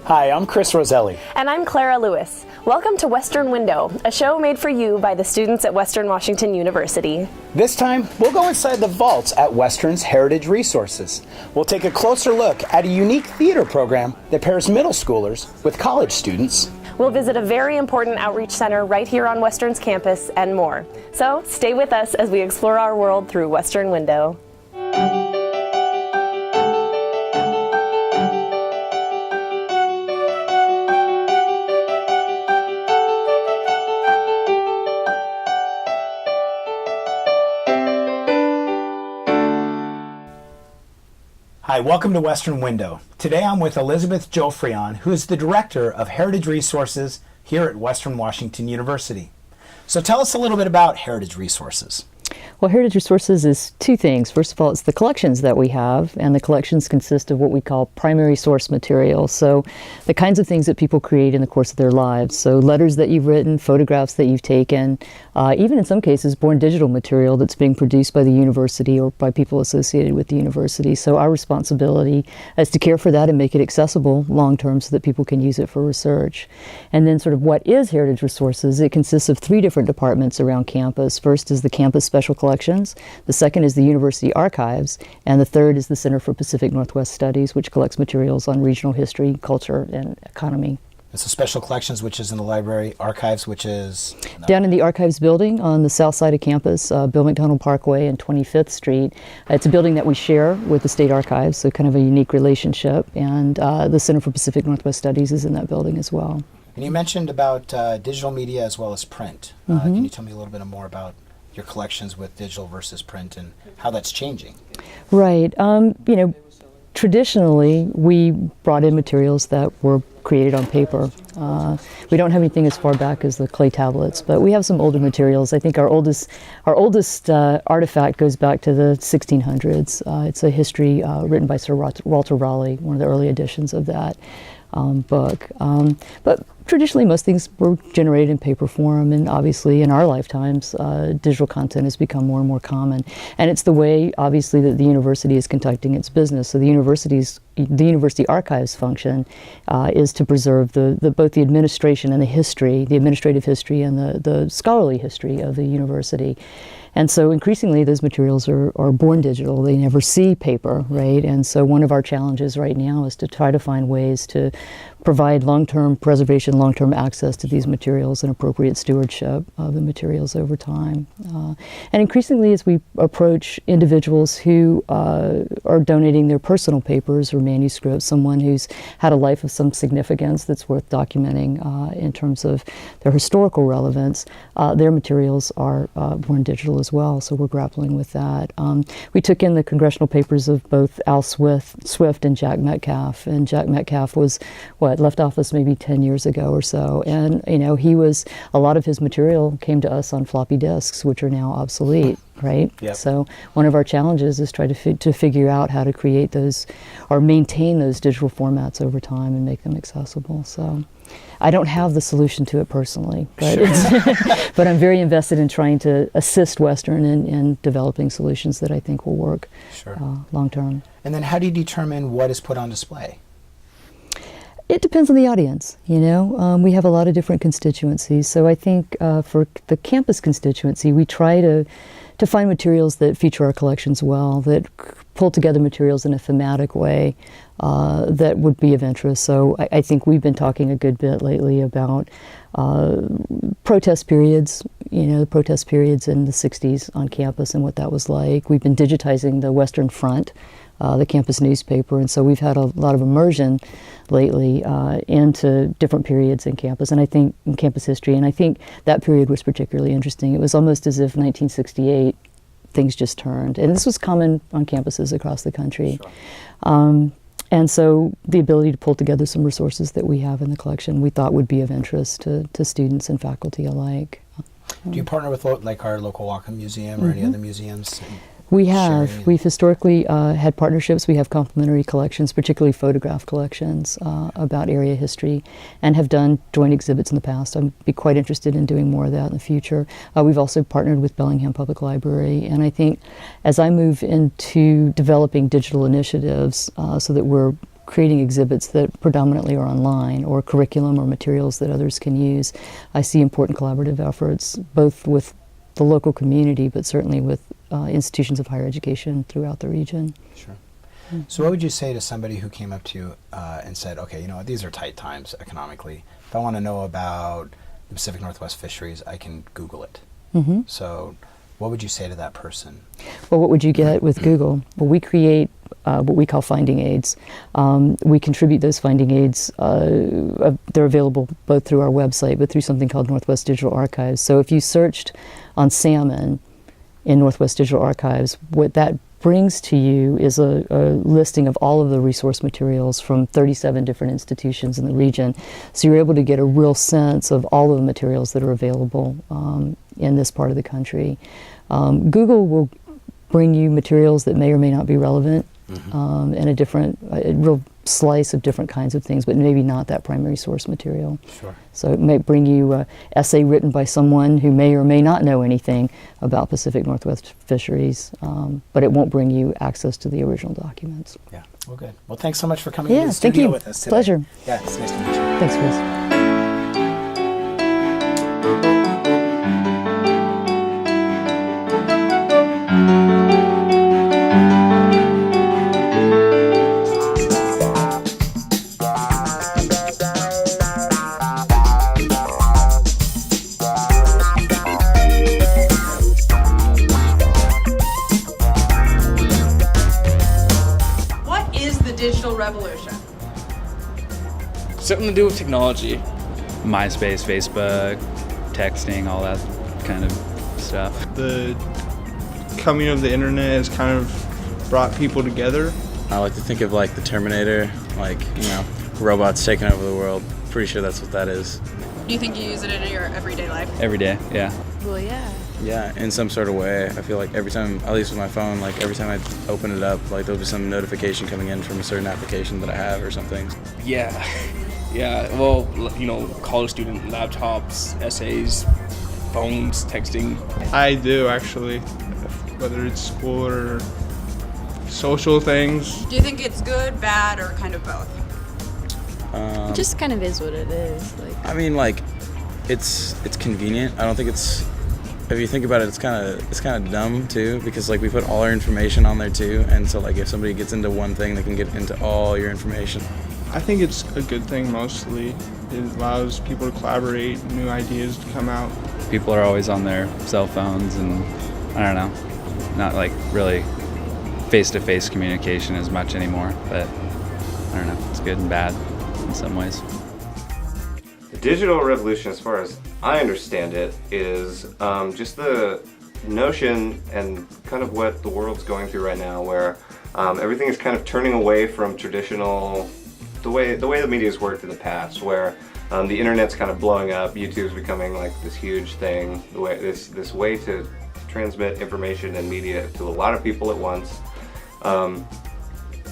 Hi, I'm Chris Roselli. And I'm Clara Lewis. Welcome to Western Window, a show made for you by the students at Western Washington University. This time, we'll go inside the vaults at Western's Heritage Resources. We'll take a closer look at a unique theater program that pairs middle schoolers with college students. We'll visit a very important outreach center right here on Western's campus and more. So stay with us as we explore our world through Western Window. Hi, welcome to Western Window. Today I'm with Elizabeth Jofrion, who is the Director of Heritage Resources here at Western Washington University. So tell us a little bit about Heritage Resources. Well, Heritage Resources is two things. First of all, it's the collections that we have, and the collections consist of what we call primary source material. So the kinds of things that people create in the course of their lives. So letters that you've written, photographs that you've taken, even in some cases born digital material that's being produced by the university or by people associated with the university. So our responsibility is to care for that and make it accessible long-term so that people can use it for research. And then sort of what is Heritage Resources? It consists of three different departments around campus. First is the campus special collections, the second is the university archives, and the third is the Center for Pacific Northwest Studies, which collects materials on regional history, culture, and economy. So special collections, which is in the library, archives, which is? Down in the archives building on the south side of campus, Bill McDonald Parkway and 25th Street. It's a building that we share with the state archives, so kind of a unique relationship, and the Center for Pacific Northwest Studies is in that building as well. And you mentioned about digital media as well as print. Can you tell me a little bit more about your collections with digital versus print and how that's changing? Right. Traditionally, we brought in materials that were created on paper. We don't have anything as far back as the clay tablets, but we have some older materials. I think our oldest artifact goes back to the 1600s. It's a history written by Sir Walter Raleigh, one of the early editions of that book. But traditionally, most things were generated in paper form, and obviously in our lifetimes, digital content has become more and more common. And it's the way, obviously, that the university is conducting its business. So the university archives function is to preserve both the administration and the history, the administrative history and the scholarly history of the university. And so increasingly those materials are born digital. They never see paper, right? And so one of our challenges right now is to try to find ways to provide long-term preservation, long-term access to these materials and appropriate stewardship of the materials over time. And increasingly as we approach individuals who are donating their personal papers or manuscripts, someone who's had a life of some significance that's worth documenting in terms of their historical relevance, their materials are born digital as well, so we're grappling with that. We took in the congressional papers of both Al Swift and Jack Metcalf, and Jack Metcalf was, left office maybe 10 years ago or so, and a lot of his material came to us on floppy disks, which are now obsolete, right? Yep. So one of our challenges is try to figure out how to create those or maintain those digital formats over time and make them accessible. So I don't have the solution to it personally, but, but I'm very invested in trying to assist Western in developing solutions that I think will work long term. And then how do you determine what is put on display? It depends on the audience, we have a lot of different constituencies. So I think for the campus constituency, we try to find materials that feature our collections well, that pull together materials in a thematic way that would be of interest. So I think we've been talking a good bit lately about protest periods, the protest periods in the 60s on campus and what that was like. We've been digitizing the Western Front, the campus newspaper, and so we've had a lot of immersion lately into different periods in campus, and I think in campus history, and I think that period was particularly interesting. It was almost as if 1968 things just turned, and this was common on campuses across the country. Sure. And so the ability to pull together some resources that we have in the collection we thought would be of interest to students and faculty alike. Do you partner with like our local Whatcom Museum or any other museums? We have. We've historically had partnerships. We have complementary collections, particularly photograph collections about area history, and have done joint exhibits in the past. I'd be quite interested in doing more of that in the future. We've also partnered with Bellingham Public Library, and I think as I move into developing digital initiatives so that we're creating exhibits that predominantly are online, or curriculum or materials that others can use. I see important collaborative efforts, both with the local community, but certainly with institutions of higher education throughout the region. Sure. So what would you say to somebody who came up to you and said, okay, you know what, these are tight times economically. If I want to know about the Pacific Northwest fisheries, I can Google it. Mm-hmm. So what would you say to that person? Well, what would you get with Google? Well, we create what we call finding aids. We contribute those finding aids. They're available both through our website, but through something called Northwest Digital Archives. So if you searched on salmon in Northwest Digital Archives, what that brings to you is a listing of all of the resource materials from 37 different institutions in the region. So you're able to get a real sense of all of the materials that are available in this part of the country. Google will bring you materials that may or may not be relevant, and a real slice of different kinds of things, but maybe not that primary source material. Sure. So it may bring you an essay written by someone who may or may not know anything about Pacific Northwest fisheries, but it won't bring you access to the original documents. Yeah, well, good. Well, thanks so much for coming to the Thank studio you. with us today. Pleasure. Yeah, it's nice to meet you. Thanks, Chris. What is the digital revolution? Something to do with technology. MySpace, Facebook, texting, all that kind of stuff. The coming of the internet has kind of brought people together. I like to think of like the Terminator, like, robots taking over the world. Pretty sure that's what that is. Do you think you use it in your everyday life? Every day, yeah. Well, yeah. Yeah, in some sort of way. I feel like every time, at least with my phone, like every time I open it up, like there'll be some notification coming in from a certain application that I have or something. Yeah. Yeah, well, college student laptops, essays, phones, texting. I do, actually, whether it's school or social things. Do you think it's good, bad, or kind of both? It just kind of is what it is. I mean, like, it's convenient. I don't think it's, if you think about it, it's kind of dumb too, because like we put all our information on there too, and so like if somebody gets into one thing, they can get into all your information. I think it's a good thing mostly. It allows people to collaborate, new ideas to come out. People are always on their cell phones, and I don't know, not like really face-to-face communication as much anymore, but I don't know, it's good and bad in some ways. The digital revolution, as far as I understand it, is just the notion and kind of what the world's going through right now, where everything is kind of turning away from traditional, the way the media's worked in the past, where the internet's kind of blowing up, YouTube's becoming like this huge thing, this way to transmit information and media to a lot of people at once.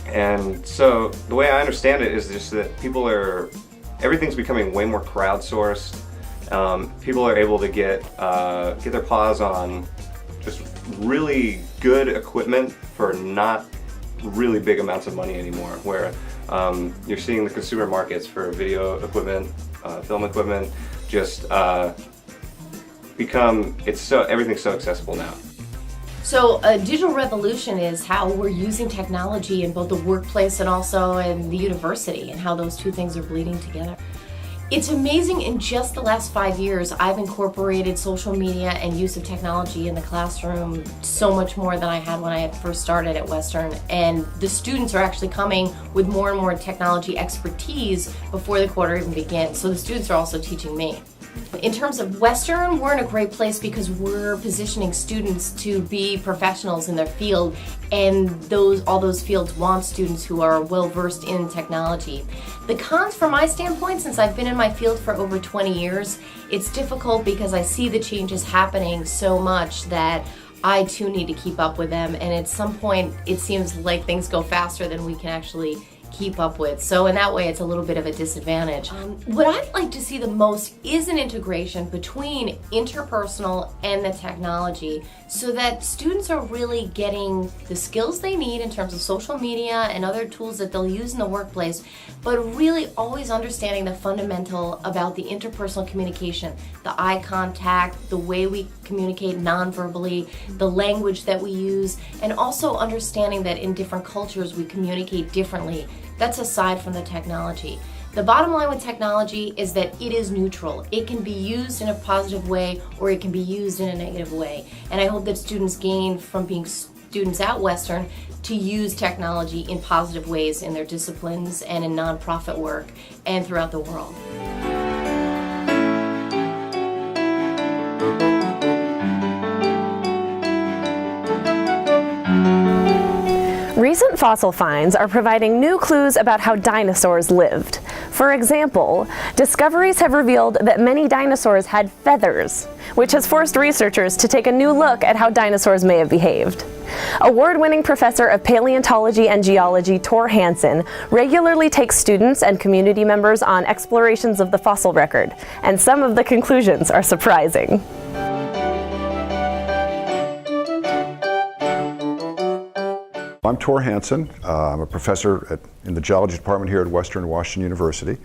And so the way I understand it is just that everything's becoming way more crowdsourced. People are able to get their paws on just really good equipment for not really big amounts of money anymore, where you're seeing the consumer markets for video equipment, film equipment, just everything's so accessible now. So a digital revolution is how we're using technology in both the workplace and also in the university, and how those two things are bleeding together. It's amazing, in just the last 5 years, I've incorporated social media and use of technology in the classroom so much more than I had when I first started at Western. And the students are actually coming with more and more technology expertise before the quarter even begins. So the students are also teaching me. In terms of Western, we're in a great place because we're positioning students to be professionals in their field, and all those fields want students who are well versed in technology. The cons from my standpoint, since I've been in my field for over 20 years, it's difficult because I see the changes happening so much that I too need to keep up with them, and at some point it seems like things go faster than we can actually keep up with. So in that way, it's a little bit of a disadvantage. What I'd like to see the most is an integration between interpersonal and the technology so that students are really getting the skills they need in terms of social media and other tools that they'll use in the workplace, but really always understanding the fundamental about the interpersonal communication, the eye contact, the way we communicate non-verbally, the language that we use, and also understanding that in different cultures we communicate differently. That's aside from the technology. The bottom line with technology is that it is neutral. It can be used in a positive way or it can be used in a negative way. And I hope that students gain from being students at Western to use technology in positive ways in their disciplines and in nonprofit work and throughout the world. Recent fossil finds are providing new clues about how dinosaurs lived. For example, discoveries have revealed that many dinosaurs had feathers, which has forced researchers to take a new look at how dinosaurs may have behaved. Award-winning professor of paleontology and geology Tor Hansen regularly takes students and community members on explorations of the fossil record, and some of the conclusions are surprising. I'm Tor Hansen. I'm a professor in the geology department here at Western Washington University.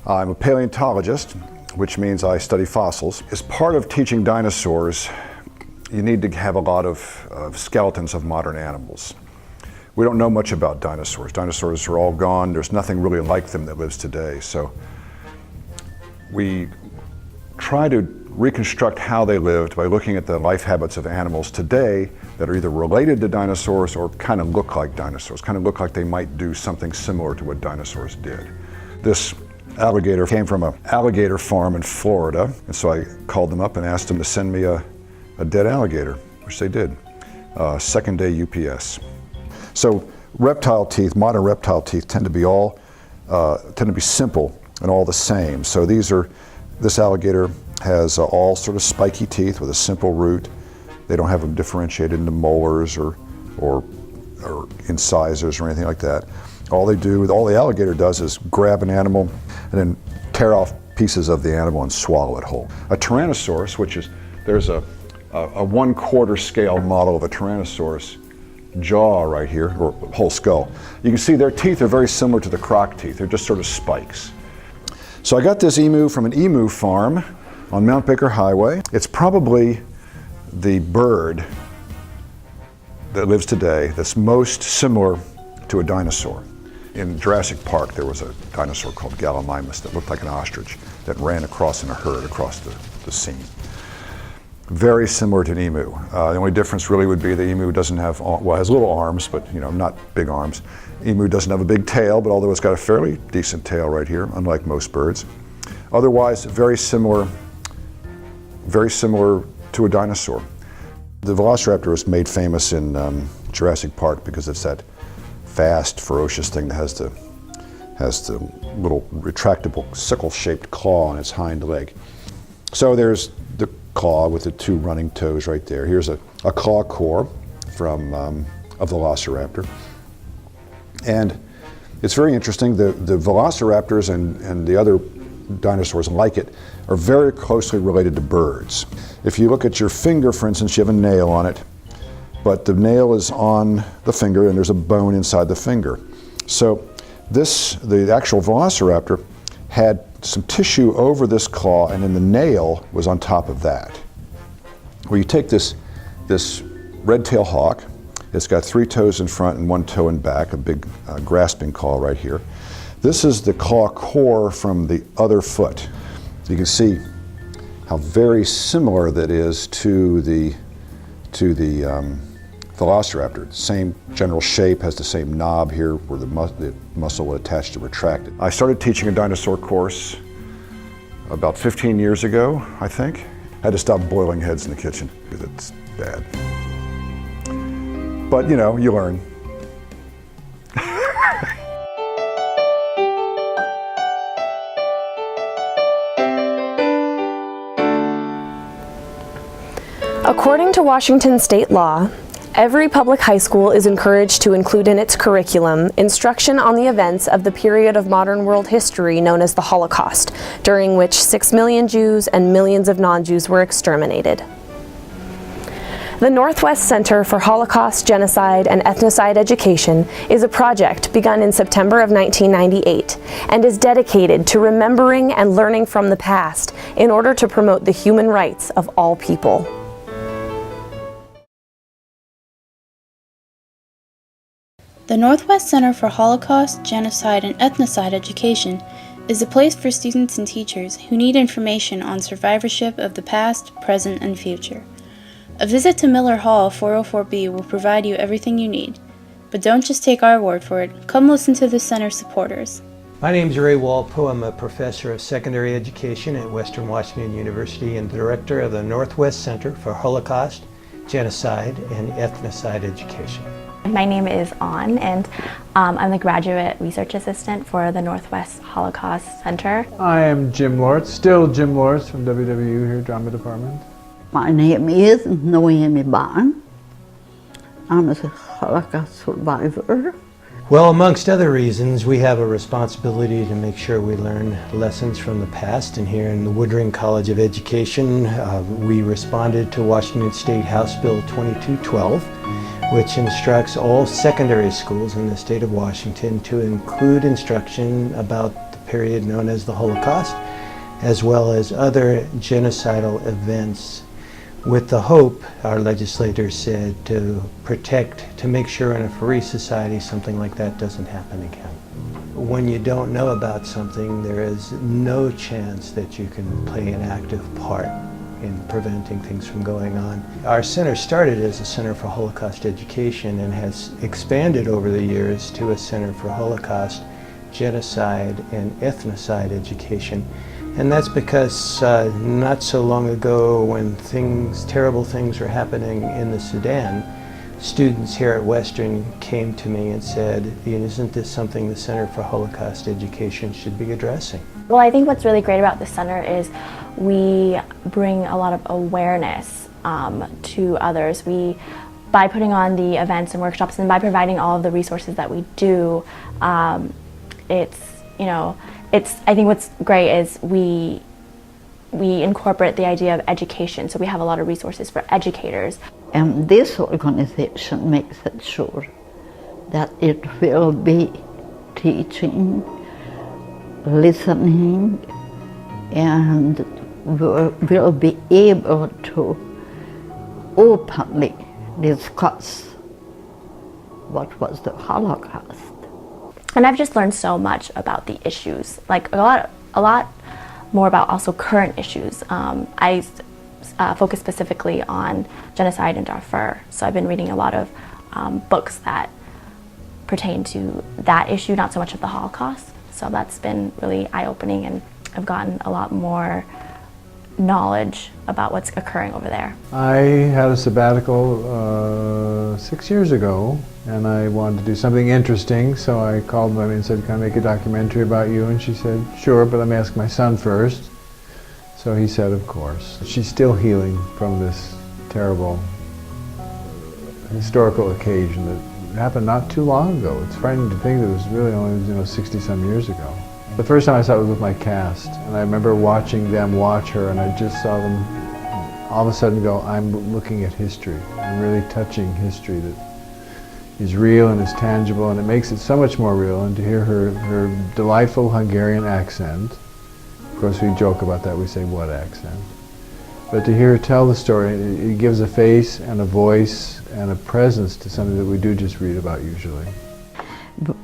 I'm a paleontologist, which means I study fossils. As part of teaching dinosaurs, you need to have a lot of skeletons of modern animals. We don't know much about dinosaurs. Dinosaurs are all gone. There's nothing really like them that lives today. So we try to reconstruct how they lived by looking at the life habits of animals today that are either related to dinosaurs or kind of look like dinosaurs, kind of look like they might do something similar to what dinosaurs did. This alligator came from an alligator farm in Florida, and so I called them up and asked them to send me a dead alligator, which they did. Second day UPS. So reptile teeth, modern reptile teeth tend to be simple and all the same. So this alligator has all sort of spiky teeth with a simple root. They don't have them differentiated into molars or incisors or anything like that. All the alligator does is grab an animal and then tear off pieces of the animal and swallow it whole. A Tyrannosaurus, there's a 1/4 scale model of a Tyrannosaurus jaw right here, or whole skull. You can see their teeth are very similar to the croc teeth. They're just sort of spikes. So I got this emu from an emu farm on Mount Baker Highway. It's probably the bird that lives today that's most similar to a dinosaur. In Jurassic Park, there was a dinosaur called Gallimimus that looked like an ostrich that ran across in a herd across the scene. Very similar to an emu. The only difference really would be the emu doesn't have, well, it has little arms, but not big arms. Emu doesn't have a big tail, but although it's got a fairly decent tail right here, unlike most birds. Otherwise, very similar to a dinosaur. The velociraptor was made famous in Jurassic Park because it's that fast, ferocious thing that has the little retractable sickle-shaped claw on its hind leg. So there's the claw with the two running toes right there. Here's a claw core from a velociraptor. And it's very interesting, the velociraptors and the other dinosaurs like it are very closely related to birds. If you look at your finger, for instance, you have a nail on it, but the nail is on the finger and there's a bone inside the finger. So the actual velociraptor had some tissue over this claw, and then the nail was on top of that. Well, you take this red-tailed hawk. It's got 3 toes in front and 1 toe in back, a big grasping claw right here. This is the claw core from the other foot. You can see how very similar that is to the velociraptor. Same general shape, has the same knob here where the muscle will attach to retract it. I started teaching a dinosaur course about 15 years ago, I think. I had to stop boiling heads in the kitchen because it's bad. But you learn. According to Washington state law, Every public high school is encouraged to include in its curriculum instruction on the events of the period of modern world history known as the Holocaust, during which 6 million Jews and millions of non-Jews were exterminated. The Northwest Center for Holocaust, Genocide, and Ethnocide Education is a project begun in September of 1998 and is dedicated to remembering and learning from the past in order to promote the human rights of all people. The Northwest Center for Holocaust, Genocide, and Ethnocide Education is a place for students and teachers who need information on survivorship of the past, present, and future. A visit to Miller Hall 404B will provide you everything you need. But don't just take our word for it, come listen to the Center's supporters. My name is Ray Walpo. I'm a professor of secondary education at Western Washington University and the director of the Northwest Center for Holocaust, Genocide, and Ethnocide Education. My name is An, and I'm the graduate research assistant for the Northwest Holocaust Center. I am Jim Lortz, still Jim Lortz from WWU here, Drama Department. My name is Noemi Baan. I'm a Holocaust survivor. Well, amongst other reasons, we have a responsibility to make sure we learn lessons from the past. And here in the Woodring College of Education, we responded to Washington State House Bill 2212, which instructs all secondary schools in the state of Washington to include instruction about the period known as the Holocaust, as well as other genocidal events, with the hope, our legislators said, to protect, to make sure in a free society something like that doesn't happen again. When you don't know about something, there is no chance that you can play an active part in preventing things from going on. Our center started as a Center for Holocaust Education and has expanded over the years to a Center for Holocaust, Genocide, and Ethnocide Education. And that's because not so long ago, when terrible things were happening in the Sudan, students here at Western came to me and said, isn't this something the Center for Holocaust Education should be addressing? Well, I think what's really great about the center is we bring a lot of awareness to others. By putting on the events and workshops and by providing all of the resources that we do, I think what's great is we incorporate the idea of education, so we have a lot of resources for educators. And this organization makes it sure that it will be teaching, listening, and will be able to openly discuss what was the Holocaust. And I've just learned so much about the issues, like a lot more about also current issues. I focus specifically on genocide in Darfur, so I've been reading a lot of books that pertain to that issue, not so much of the Holocaust. So that's been really eye-opening, and I've gotten a lot more knowledge about what's occurring over there. I had a sabbatical 6 years ago, and I wanted to do something interesting, so I called Mommy and said, can I make a documentary about you? And she said, sure, but let me ask my son first. So he said, of course. She's still healing from this terrible historical occasion that happened not too long ago. It's frightening to think that it was really only 60-some years ago. The first time I saw it was with my cast, and I remember watching them watch her, and I just saw them all of a sudden go, I'm looking at history. I'm really touching history that is real and is tangible, and it makes it so much more real. And to hear her delightful Hungarian accent, of course we joke about that, we say, what accent? But to hear her tell the story, it gives a face and a voice and a presence to something that we do just read about usually.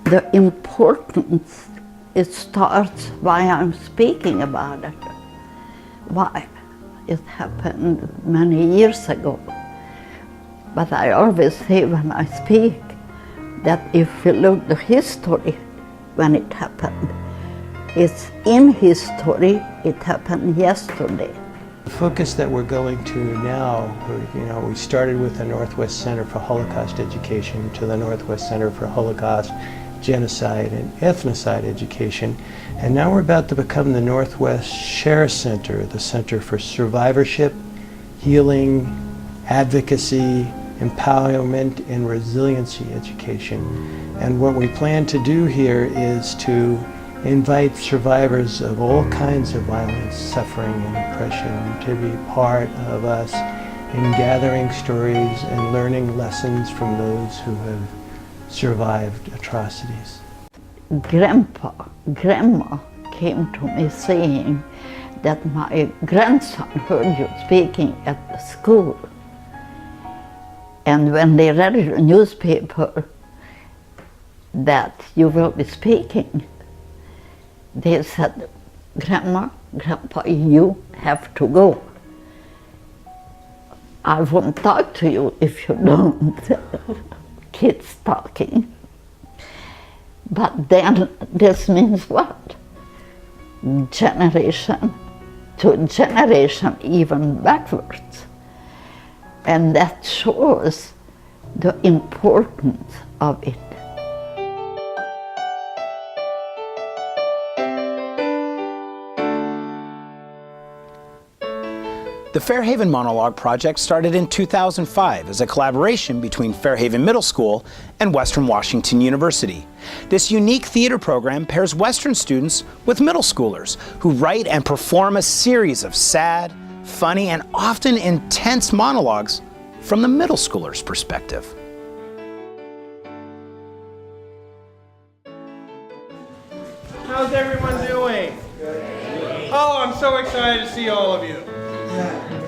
The importance, it starts why I'm speaking about it. Why? It happened many years ago. But I always say when I speak that if you look at the history when it happened, it's in history, it happened yesterday. The focus that we're going to now, we started with the Northwest Center for Holocaust Education to the Northwest Center for Holocaust, Genocide, and Ethnocide Education, and now we're about to become the Northwest Share Center, the Center for Survivorship, Healing, Advocacy, empowerment and resiliency education. And what we plan to do here is to invite survivors of all kinds of violence, suffering, and oppression to be part of us in gathering stories and learning lessons from those who have survived atrocities. Grandma came to me saying that my grandson heard you speaking at the school. And when they read in the newspaper that you will be speaking, they said, Grandma, Grandpa, you have to go. I won't talk to you if you don't. Kids talking. But then this means what? Generation to generation, even backwards. And that shows the importance of it. The Fairhaven Monologue Project started in 2005 as a collaboration between Fairhaven Middle School and Western Washington University. This unique theater program pairs Western students with middle schoolers who write and perform a series of sad, funny, and often intense monologues from the middle schooler's perspective. How's everyone doing? Oh, I'm so excited to see all of you.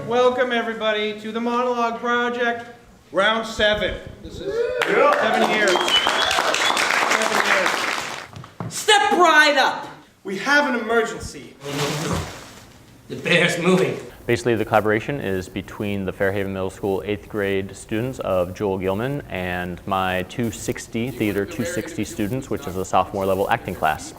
Welcome everybody to the Monologue Project, round 7. This is 7 years. 7 years. Step right up! We have an emergency. The bear's moving. Basically, the collaboration is between the Fairhaven Middle School 8th grade students of Joel Gilman and my Theater 260 students, which is a sophomore level acting class.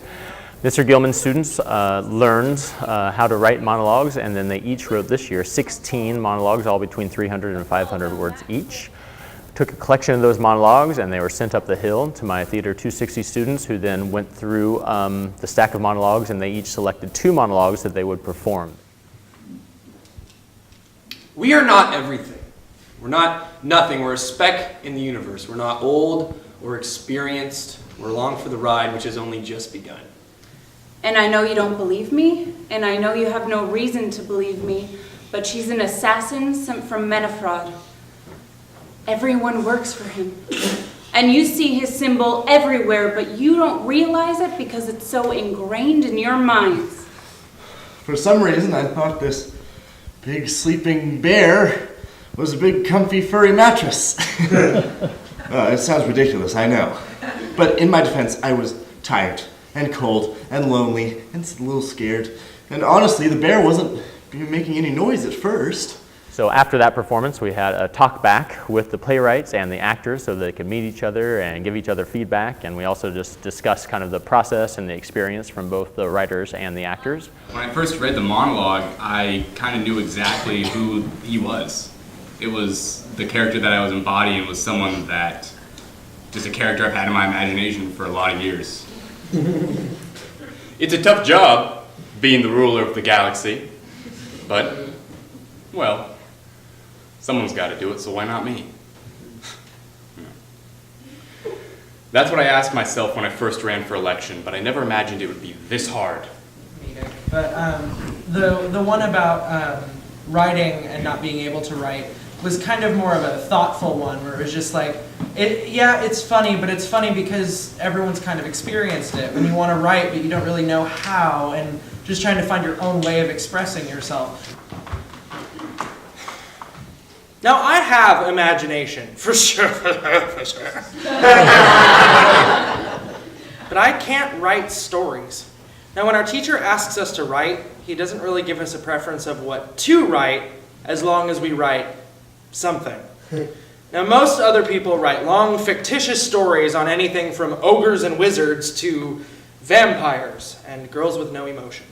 Mr. Gilman's students learned how to write monologues, and then they each wrote this year 16 monologues, all between 300 and 500 words each. Took a collection of those monologues and they were sent up the hill to my Theater 260 students, who then went through the stack of monologues, and they each selected 2 monologues that they would perform. We are not everything. We're not nothing. We're a speck in the universe. We're not old or experienced. We're along for the ride, which has only just begun. And I know you don't believe me, and I know you have no reason to believe me, but she's an assassin sent from Menafrod. Everyone works for him. And you see his symbol everywhere, but you don't realize it because it's so ingrained in your minds. For some reason, I thought this big sleeping bear was a big comfy furry mattress. It sounds ridiculous, I know. But in my defense, I was tired and cold and lonely and a little scared. And honestly, the bear wasn't making any noise at first. So after that performance, we had a talk back with the playwrights and the actors so they could meet each other and give each other feedback. And we also just discussed kind of the process and the experience from both the writers and the actors. When I first read the monologue, I kind of knew exactly who he was. It was the character that I was embodying was someone that, just a character I've had in my imagination for a lot of years. It's a tough job, being the ruler of the galaxy, but, well, someone's got to do it, so why not me? That's what I asked myself when I first ran for election, but I never imagined it would be this hard. But the one about writing and not being able to write was kind of more of a thoughtful one, where it was just like, it's funny, but it's funny because everyone's kind of experienced it. When you want to write, but you don't really know how, and just trying to find your own way of expressing yourself. Now, I have imagination, for sure, for sure. But I can't write stories. Now, when our teacher asks us to write, he doesn't really give us a preference of what to write, as long as we write something. Now, most other people write long, fictitious stories on anything from ogres and wizards to vampires and girls with no emotion.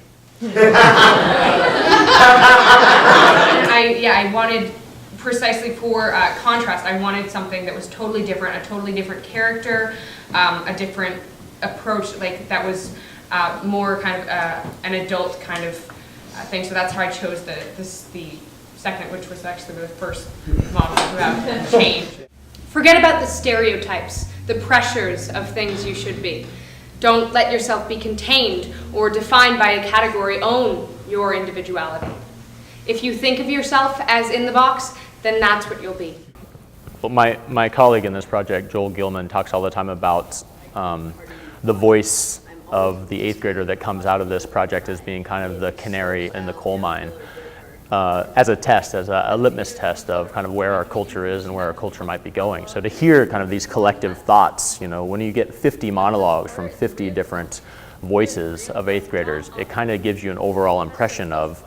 I wanted, precisely for contrast, I wanted something that was totally different, a totally different character, a different approach, like that was more kind of an adult kind of thing. So that's how I chose the second, which was actually the first monologue about change. Forget about the stereotypes, the pressures of things you should be. Don't let yourself be contained or defined by a category. Own your individuality. If you think of yourself as in the box, then that's what you'll be. Well, my colleague in this project, Joel Gilman, talks all the time about the voice of the 8th grader that comes out of this project as being kind of the canary in the coal mine. As a test, as a litmus test of kind of where our culture is and where our culture might be going. So to hear kind of these collective thoughts, you know, when you get 50 monologues from 50 different voices of 8th graders, it kind of gives you an overall impression of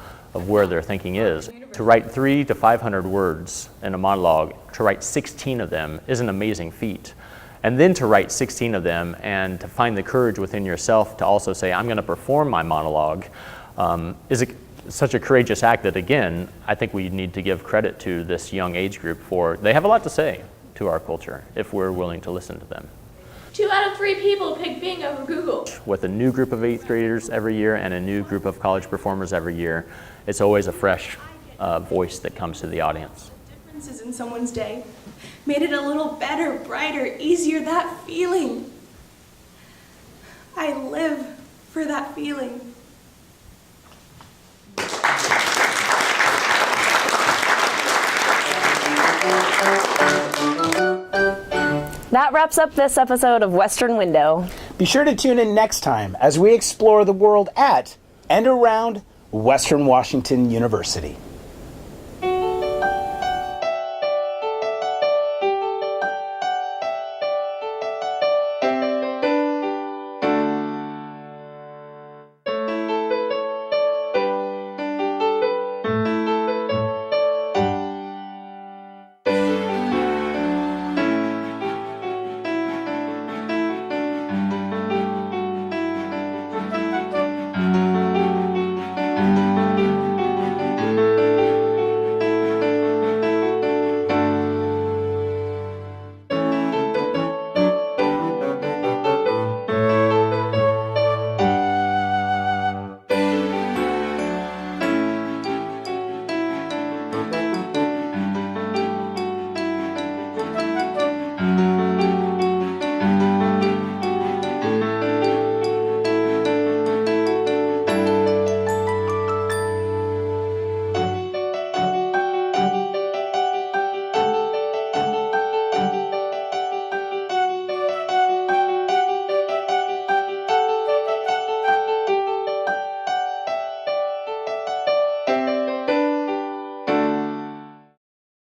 where their thinking is. To write 300 to 500 words in a monologue, to write 16 of them is an amazing feat. And then to write 16 of them and to find the courage within yourself to also say, I'm going to perform my monologue, is such a courageous act that, again, I think we need to give credit to this young age group for, they have a lot to say to our culture if we're willing to listen to them. 2 out of 3 people pick Bing over Google. With a new group of 8th graders every year and a new group of college performers every year, it's always a fresh voice that comes to the audience. Differences in someone's day made it a little better, brighter, easier, that feeling. I live for that feeling. That wraps up this episode of Western Window. Be sure to tune in next time as we explore the world at and around Western Washington University.